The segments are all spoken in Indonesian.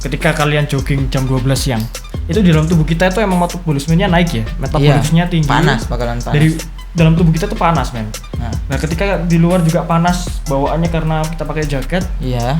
ketika kalian jogging jam 12 siang, itu di dalam tubuh kita itu emang metabolismenya naik ya, metabolismenya tinggi. Bakalan panas. Dari dalam tubuh kita tuh panas, men. Nah, ketika di luar juga panas bawaannya karena kita pakai jaket. Iya.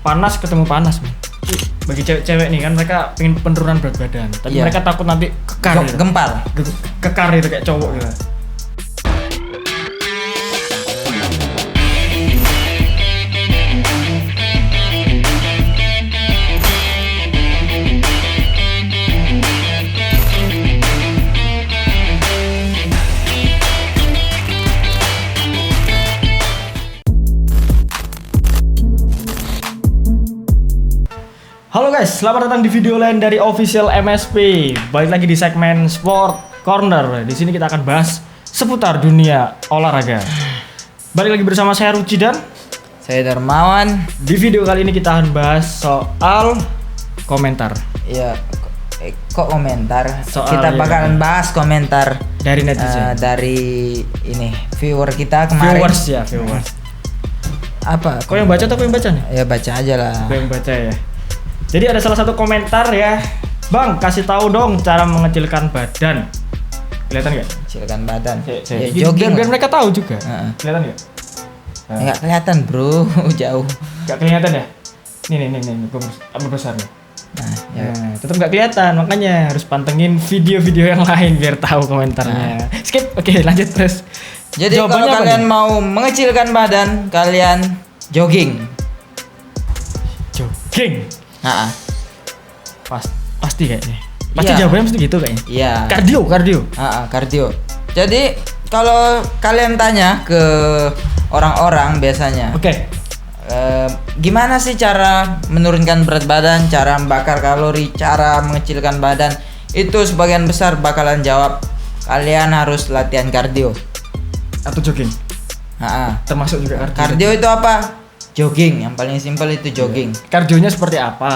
Panas ketemu panas, men. Bagi cewek-cewek nih kan mereka pengen penurunan berat badan, tapi mereka takut nanti kekar gitu. Gempal. Kekar itu kayak cowok gitu. Halo guys, selamat datang di video lain dari Official MSP. Balik lagi di segmen Sport Corner. Di sini kita akan bahas seputar dunia olahraga. Balik lagi bersama saya Ruci dan saya Darmawan. Di video kali ini kita akan bahas soal komentar. Iya, kok komentar? Soal, kita bakalan bahas komentar dari netizen. Dari ini viewer kita kemarin. Viewers. Apa? Kok yang baca atau kok yang baca nih? Ya baca aja lah. Kok yang baca ya. Jadi ada salah satu komentar ya, Bang, kasih tahu dong cara mengecilkan badan. Kelihatan nggak? Mengecilkan badan. Ya, jogging biar mereka tahu juga. Kelihatan nggak? Nggak kelihatan bro, jauh. Nggak kelihatan ya? Nih, ambil besar nih. Nah, tetap nggak kelihatan, makanya harus pantengin video-video yang lain biar tahu komentarnya. Skip, oke lanjut terus. Jadi kalau kalian mau mengecilkan badan, kalian jogging. Jogging. Pasti kayaknya. Pasti jawabannya mesti gitu kayaknya. Iya. Kardio. Jadi kalau kalian tanya ke orang-orang biasanya, gimana sih cara menurunkan berat badan, cara membakar kalori, cara mengecilkan badan? Itu sebagian besar bakalan jawab kalian harus latihan kardio atau jogging. Termasuk juga kardio. Kardio itu apa? Jogging, yang paling simpel itu jogging. Kardionya seperti apa?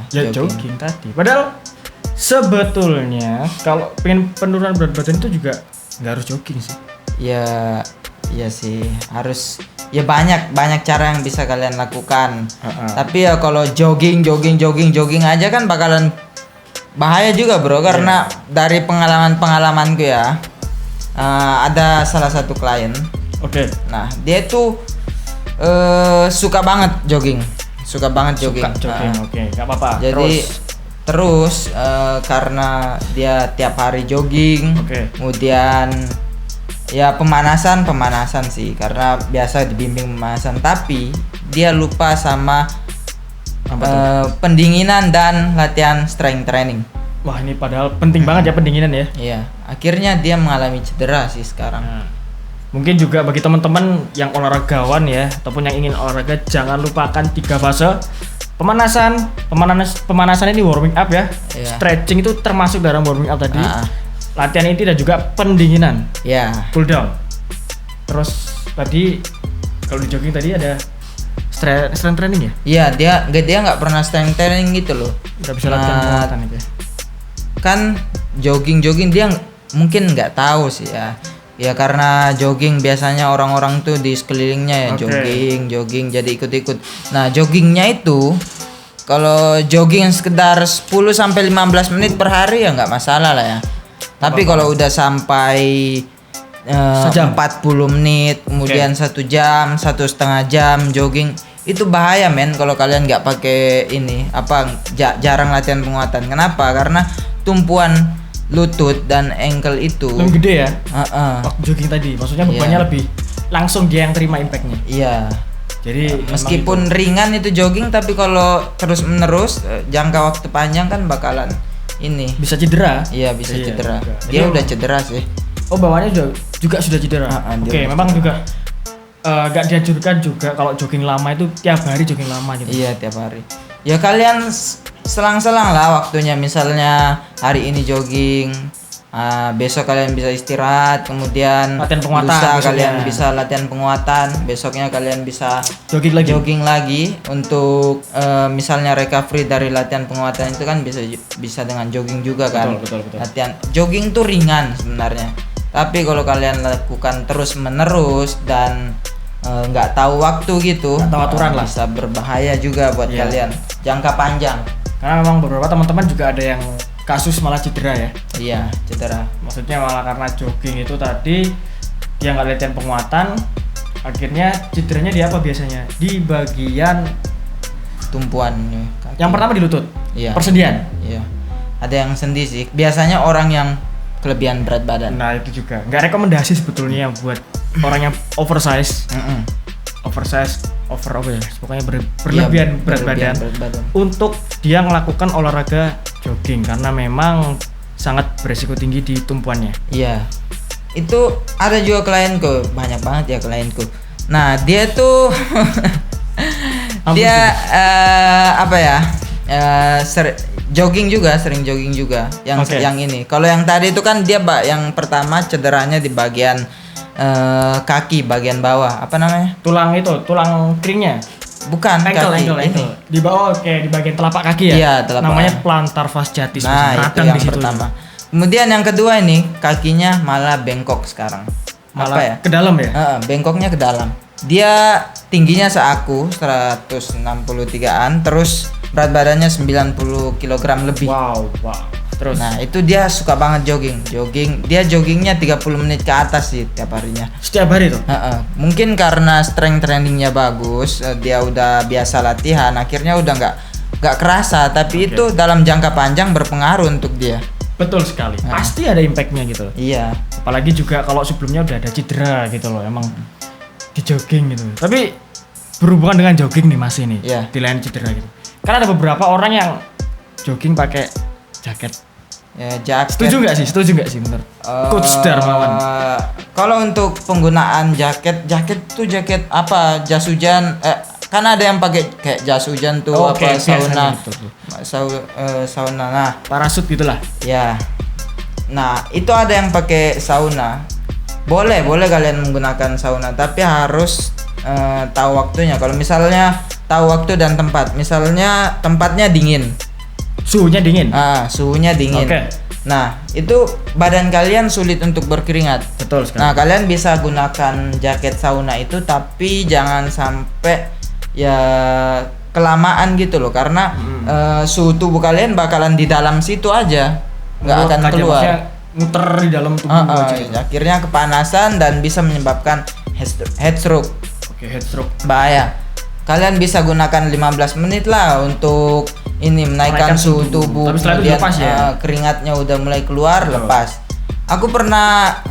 Jogging tadi. Padahal sebetulnya kalau pengen penurunan berat badan itu juga nggak harus jogging sih. Iya sih, harus ya banyak cara yang bisa kalian lakukan. Tapi ya kalau jogging aja kan bakalan bahaya juga bro, karena dari pengalamanku ya, ada salah satu klien. Nah dia tuh suka banget jogging. Nggak apa-apa. Jadi terus karena dia tiap hari jogging, kemudian ya pemanasan sih, karena biasa dibimbing pemanasan, tapi dia lupa sama pendinginan dan latihan strength training. Wah, ini padahal penting banget ya pendinginan ya. Iya, akhirnya dia mengalami cedera sih sekarang. Mungkin juga bagi teman-teman yang olahragawan ya, ataupun yang ingin olahraga, jangan lupakan 3 fase. Pemanasan ini warming up ya. Stretching itu termasuk dalam warming up tadi. Latihan inti dan juga pendinginan. Cool down. Terus tadi kalau di jogging tadi ada strength training ya? Iya, dia nggak pernah strength training gitu loh. Nggak bisa latihan penguatan itu. Kan jogging dia mungkin nggak tahu sih ya. Ya karena jogging biasanya orang-orang tuh di sekelilingnya ya jogging jadi ikut-ikut. Nah, joggingnya itu kalau jogging sekedar 10 sampai 15 menit per hari ya nggak masalah lah ya. Tapi kalau udah sampai 40 menit, kemudian 1 jam, 1,5 jam jogging, itu bahaya men kalau kalian nggak pakai ini jarang latihan penguatan. Kenapa? Karena tumpuan lutut dan ankle itu lebih gede ya. Waktu jogging tadi, maksudnya bebannya lebih langsung dia yang terima impactnya. Iya. Jadi meskipun ringan itu jogging, tapi kalau terus menerus jangka waktu panjang kan bakalan ini bisa cedera. Iya, bisa cedera. Dia udah cedera sih. Oh, bawahnya sudah sudah cedera. Memang juga gak dianjurkan juga kalau jogging lama itu tiap hari jogging lama gitu. Iya, tiap hari. Ya kalian selang-selang lah waktunya, misalnya hari ini jogging, besok kalian bisa istirahat, kemudian latihan penguatan, lusa kalian bisa latihan penguatan, besoknya kalian bisa jogging lagi untuk misalnya recovery dari latihan penguatan itu kan bisa dengan jogging juga kan. Betul. Latihan jogging tuh ringan sebenarnya, tapi kalau kalian lakukan terus menerus dan nggak tahu waktu gitu, nggak tahu aturan lah, bisa berbahaya juga buat kalian jangka panjang. Karena memang beberapa teman-teman juga ada yang kasus malah cedera ya. Iya, cedera. Maksudnya malah karena jogging itu tadi dia nggak latihan penguatan, akhirnya cederanya di apa biasanya? Di bagian tumpuan kaki. Yang pertama di lutut. Iya. Persendian. Iya. Ada yang sendi sih. Biasanya orang yang kelebihan berat badan. Nah itu juga nggak rekomendasi sebetulnya buat orang yang oversize, over apa ya, pokoknya berlebihan berat badan untuk dia melakukan olahraga jogging karena memang sangat beresiko tinggi di tumpuannya. Iya, itu ada juga klienku, banyak banget ya klienku. Nah dia tuh dia apa ya? Jogging juga, sering jogging juga. Yang ini. Kalau yang tadi itu kan dia yang pertama cederanya di bagian kaki bagian bawah. Apa namanya? Tulang keringnya. Bukan, ankle. Di bawah kayak di bagian telapak kaki ya. Iya, telapak. Namanya plantar fasciitis. Nah, itu yang pertama. Kemudian yang kedua ini kakinya malah bengkok sekarang. Malah apa ya? Ke dalam ya? Bengkoknya ke dalam. Dia tingginya seaku 163-an, terus berat badannya 90 kg lebih. Wow. Terus? Nah itu dia suka banget jogging. Dia joggingnya 30 menit ke atas sih tiap harinya. Setiap hari tuh? Mungkin karena strength trainingnya bagus, dia udah biasa latihan, akhirnya udah nggak kerasa. Tapi itu dalam jangka panjang berpengaruh untuk dia. Betul sekali. Pasti ada impactnya gitu. Iya. Apalagi juga kalau sebelumnya udah ada cedera gitu loh, emang di jogging gitu. Tapi berhubungan dengan jogging nih Mas ini, di lain cedera gitu. Karena ada beberapa orang yang jogging pakai jaket. Ya, jaket. Setuju nggak sih menurut Coach Darmawan? Kalau untuk penggunaan jaket tuh jaket apa? Jas hujan. Kan ada yang pakai kayak jas hujan tuh sauna. Sauna. Nah, parasut gitulah. Ya. Nah, itu ada yang pakai sauna. Boleh kalian menggunakan sauna, tapi harus tahu waktunya. Kalau misalnya tahu waktu dan tempat, misalnya tempatnya dingin, suhunya dingin. Suhunya dingin. Nah, itu badan kalian sulit untuk berkeringat. Betul sekali. Nah, kalian bisa gunakan jaket sauna itu, tapi jangan sampai ya kelamaan gitu loh, karena suhu tubuh kalian bakalan di dalam situ aja, nggak akan keluar. Muter di dalam tubuh akhirnya kepanasan dan bisa menyebabkan heat stroke. Heat stroke bahaya. Kalian bisa gunakan 15 menit lah untuk ini menaikkan suhu tubuh. Tapi kemudian lepas ya? Keringatnya udah mulai keluar, lepas. Aku pernah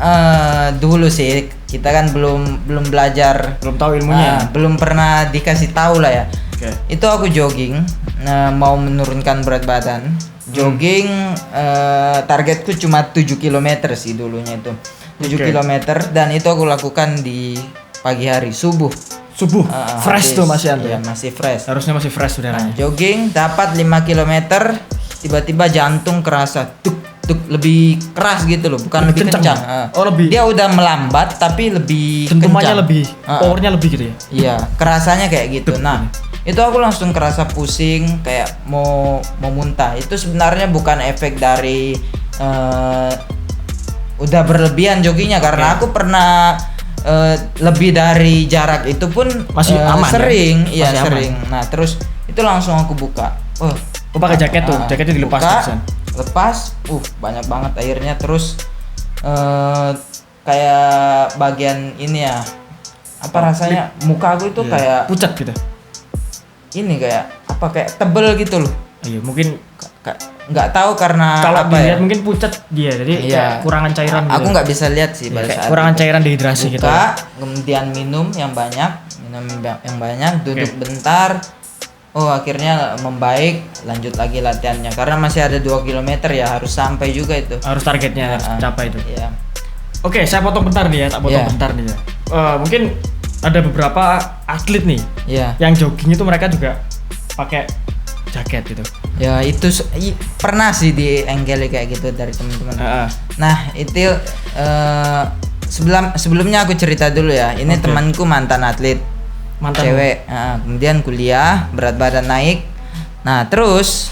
dulu sih, kita kan belum belajar, belum tahu ilmunya, belum pernah dikasih tahu lah ya. Itu aku jogging, mau menurunkan berat badan. Jogging targetku cuma 7 km sih dulunya itu. 7 km, dan itu aku lakukan di pagi hari, subuh. Fresh tuh masih ya, masih fresh. Harusnya masih fresh sudah. Jogging dapat 5 km, tiba-tiba jantung kerasa tuk lebih keras gitu loh, bukan lebih kencang. Lebih. Dia udah melambat tapi lebih kencang. Lebih, powernya lebih gitu ya. Iya, kerasanya kayak gitu. Nah, itu aku langsung kerasa pusing, kayak mau muntah. Itu sebenarnya bukan efek dari udah berlebihan joggingnya, karena aku pernah lebih dari jarak itu pun masih aman, sering, ya? Iya sering. Aman. Nah terus itu langsung aku buka. Aku pakai jaket tuh, jaketnya dilepas. Lepas, banyak banget airnya. Terus kayak bagian ini ya, apa rasanya? Muka aku itu kayak pucat gitu. Ini kayak tebel gitu loh. Iya, mungkin nggak tahu karena kalau apa dilihat ya? Mungkin pucat dia, jadi kayak kurangan cairan. Aku nggak bisa lihat sih pada saat kurangan cairan, dehidrasi gitu. Kemudian minum yang banyak, duduk bentar. Akhirnya membaik, lanjut lagi latihannya. Karena masih ada 2 km ya, harus sampai juga itu. Harus targetnya capai itu. Iya. Oke, saya potong bentar nih ya, bentar nih ya. Mungkin ada beberapa atlet nih, yang jogging itu mereka juga pakai jaket gitu. Ya itu pernah sih dienggeli kayak gitu dari teman-teman. Nah itu sebelumnya aku cerita dulu ya. Ini temanku mantan atlet, cewek. Kemudian kuliah, berat badan naik. Nah terus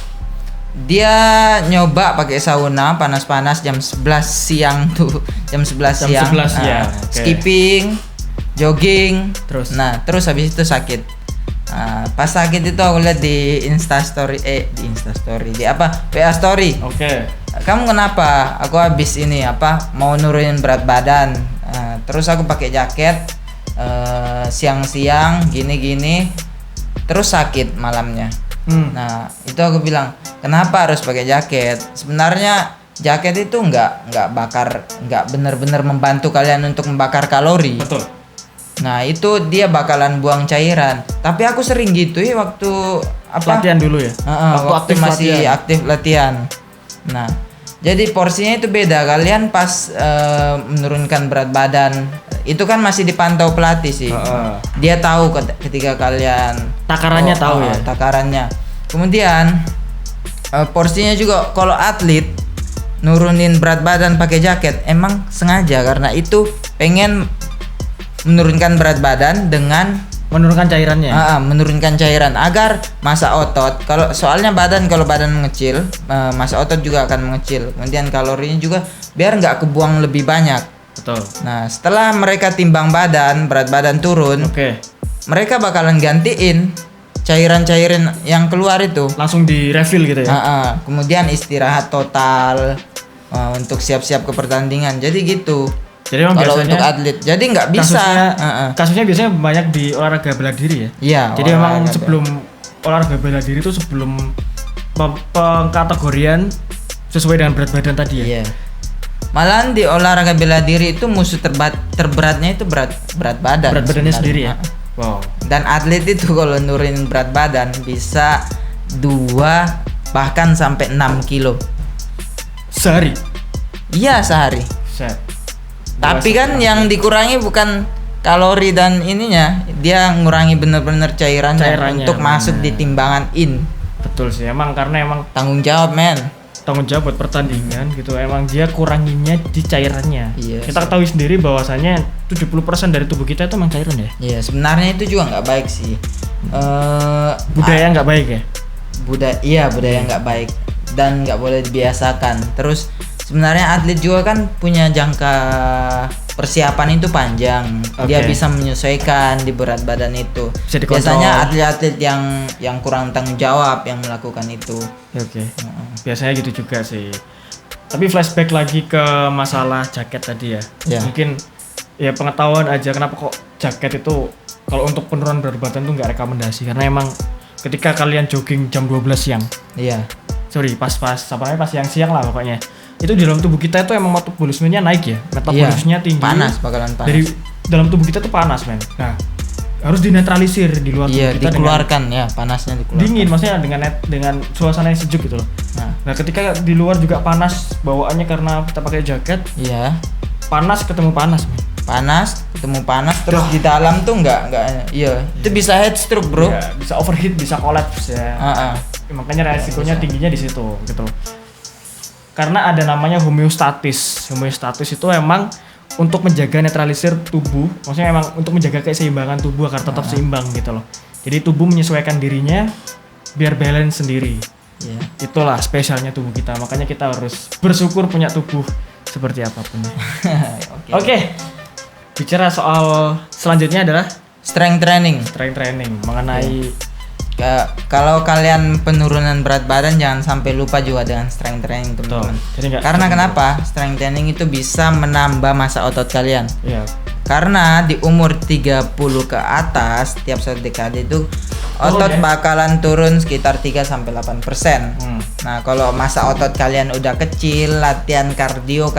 dia nyoba pakai sauna panas-panas jam 11 siang tuh, jam 11 siang. Ya. Skipping, jogging. Terus habis itu sakit. Pas sakit itu aku lihat di Instastory di apa? PA story. Oke. Kamu kenapa? Aku habis ini mau nurunin berat badan. Terus aku pakai jaket siang-siang gini-gini. Terus sakit malamnya. Nah, itu aku bilang, kenapa harus pakai jaket? Sebenarnya jaket itu nggak benar-benar membantu kalian untuk membakar kalori. Betul. Nah, itu dia bakalan buang cairan. Tapi aku sering gitu ya waktu latihan dulu ya. Waktu masih aktif latihan. Nah, jadi porsinya itu beda. Kalian pas menurunkan berat badan itu kan masih dipantau pelatih sih. Dia tahu ketika kalian takarannya tahu ya. Takarannya. Kemudian porsinya juga kalau atlet nurunin berat badan pakai jaket emang sengaja karena itu pengen menurunkan berat badan dengan menurunkan cairannya. Menurunkan cairan agar massa otot. Soalnya kalau badan mengecil, massa otot juga akan mengecil. Kemudian kalorinya juga biar nggak kebuang lebih banyak. Betul. Nah, setelah mereka timbang berat badan turun, mereka bakalan gantiin cairan-cairan yang keluar itu. Langsung di refill gitu ya. Kemudian istirahat total untuk siap-siap ke pertandingan. Jadi gitu. Jadi memang kalau untuk atlet, jadi nggak bisa. Kasusnya biasanya banyak di olahraga bela diri ya. Iya. Jadi memang sebelum olahraga bela diri itu sebelum pengkategorian sesuai dengan berat badan tadi ya. Iya. Malahan di olahraga bela diri itu musuh terberatnya itu berat badan. Berat badannya sendiri ya. Wow. Dan atlet itu kalau nurunin berat badan bisa 2 bahkan sampai 6 kilo. Sehari? Iya, sehari. Tapi kan yang dikurangi bukan kalori dan ininya, dia ngurangi bener-bener cairannya untuk masuk di timbangan in. Betul sih, karena tanggung jawab buat pertandingan gitu. Emang dia kuranginya di cairannya. Iya, kita ketahui sendiri bahwasanya 70% dari tubuh kita itu emang cairan ya. Iya, sebenarnya itu juga nggak baik sih. Budaya nggak baik ya. Budaya nggak baik dan nggak boleh dibiasakan. Terus sebenarnya atlet juga kan punya jangka persiapan itu panjang. Dia bisa menyesuaikan di berat badan itu. Biasanya atlet-atlet yang kurang tanggung jawab yang melakukan itu. Biasanya gitu juga sih. Tapi flashback lagi ke masalah jaket tadi ya. Mungkin ya pengetahuan aja kenapa kok jaket itu kalau untuk penurunan berat badan tuh nggak rekomendasi, karena emang ketika kalian jogging jam 12 siang. Iya. Pas siang-siang lah pokoknya. Itu di dalam tubuh kita itu emang metabolismenya naik ya, metabolismenya tinggi, bakalan panas. Dari dalam tubuh kita tuh panas men. Nah, harus dinetralisir di luar tubuh kita dikeluarkan panasnya dikeluarkan. Dingin, maksudnya dengan suasana yang sejuk gitu loh. Nah, ketika di luar juga panas bawaannya karena kita pakai jaket. Iya. Panas ketemu panas men. Panas ketemu panas terus di dalam tuh nggak itu bisa heat stroke bro. Iya, bisa overheat, bisa collapse ya. Makanya resikonya tingginya di situ gitu. Karena ada namanya homeostatis. Homeostatis itu emang untuk menjaga netralisir tubuh, maksudnya emang untuk menjaga keseimbangan tubuh agar tetap seimbang gitu loh. Jadi tubuh menyesuaikan dirinya biar balance sendiri. Itulah spesialnya tubuh kita. Makanya kita harus bersyukur punya tubuh seperti apapun. Oke. Bicara soal selanjutnya adalah strength training mengenai kalau kalian penurunan berat badan jangan sampai lupa juga dengan strength training teman-teman. Karena kenapa? Strength training itu bisa menambah massa otot kalian. Karena di umur 30 ke atas tiap satu dekade itu otot bakalan turun sekitar 3-8%. Nah, kalau massa otot kalian udah kecil, latihan kardio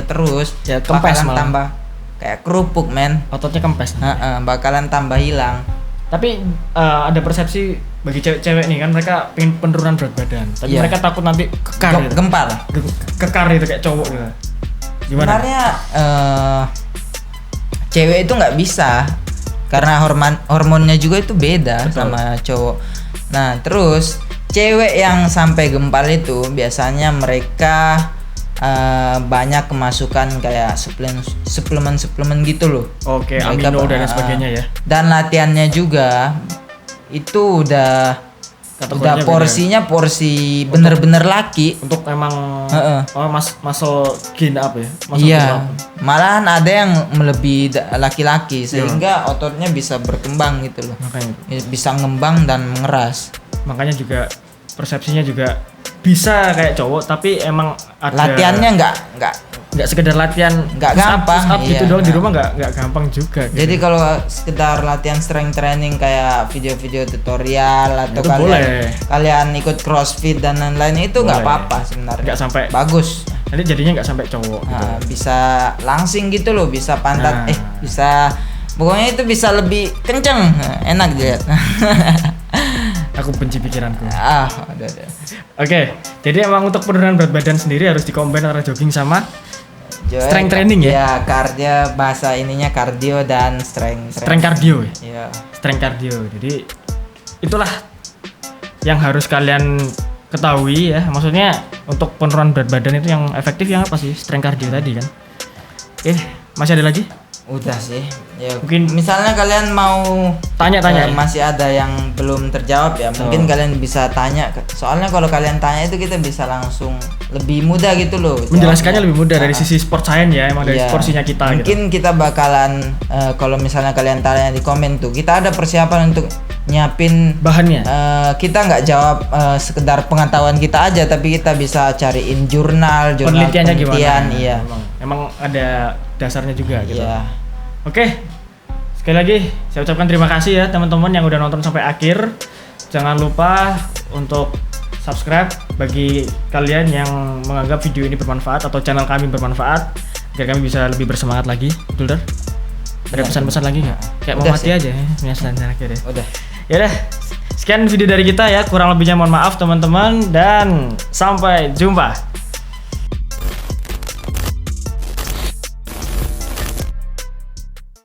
terus bakalan tambah kayak kerupuk men. Ototnya kempes. Bakalan tambah hilang. Tapi ada persepsi bagi cewek-cewek nih kan, mereka pengen penurunan berat badan, tapi mereka takut nanti kekar gitu. Gempal. Kekar itu kayak cowok gitu. Gimana? Sebenarnya cewek itu nggak bisa karena hormonnya juga itu beda. Betul. Sama cowok. Nah, terus cewek yang sampai gempal itu biasanya mereka banyak kemasukan kayak suplemen gitu loh. Oke, amino dan sebagainya ya. Dan latihannya juga itu udah Udah porsinya porsi bener-bener laki. Untuk emang muscle gain up ya. Iya. Malahan ada yang melebihi laki-laki sehingga ototnya bisa berkembang gitu loh. Makanya bisa ngembang dan mengeras. Makanya juga persepsinya juga bisa kayak cowok tapi emang ada latihannya nggak sekedar latihan nggak gampang gitu doang di rumah nggak gampang juga gitu. Jadi kalau sekedar latihan strength training kayak video-video tutorial atau kalian ikut crossfit dan lain-lain itu nggak apa-apa sebenarnya, nggak sampai bagus, nanti jadinya nggak sampai cowok gitu. Bisa langsing gitu loh, bisa pantat bisa pokoknya itu bisa lebih kenceng, enak dilihat. Aku benci pikiranku. Udah. Oke, jadi emang untuk penurunan berat badan sendiri harus dikombin antara jogging sama strength training ya? Ya, cardio, bahasa ininya cardio dan strength cardio ya? Iya. Strength cardio. Jadi itulah yang harus kalian ketahui ya. Maksudnya untuk penurunan berat badan itu yang efektif yang apa sih? Strength cardio tadi kan. Oke, masih ada lagi? Udah sih. Ya, mungkin misalnya kalian mau tanya-tanya masih ada yang belum terjawab ya, mungkin kalian bisa tanya. Soalnya kalau kalian tanya itu kita bisa langsung lebih mudah gitu loh. Menjelaskannya lebih mudah dari sisi sport science ya, emang dari porsinya kita mungkin gitu. Kita bakalan kalau misalnya kalian tanya di komen tuh, kita ada persiapan untuk nyiapin bahannya. Kita nggak jawab sekedar pengetahuan kita aja, tapi kita bisa cariin jurnal penelitiannya gimana. Iya. Emang ada dasarnya juga gitu. Iya. Oke. Sekali lagi saya ucapkan terima kasih ya teman-teman yang udah nonton sampai akhir. Jangan lupa untuk subscribe bagi kalian yang menganggap video ini bermanfaat atau channel kami bermanfaat agar kami bisa lebih bersemangat lagi. Betul, ada pesan-pesan lagi nggak? Kayak mau mati aja ya, penjelasan terakhir ya. Udah. Ya udah. Sekian video dari kita ya, kurang lebihnya mohon maaf teman-teman dan sampai jumpa.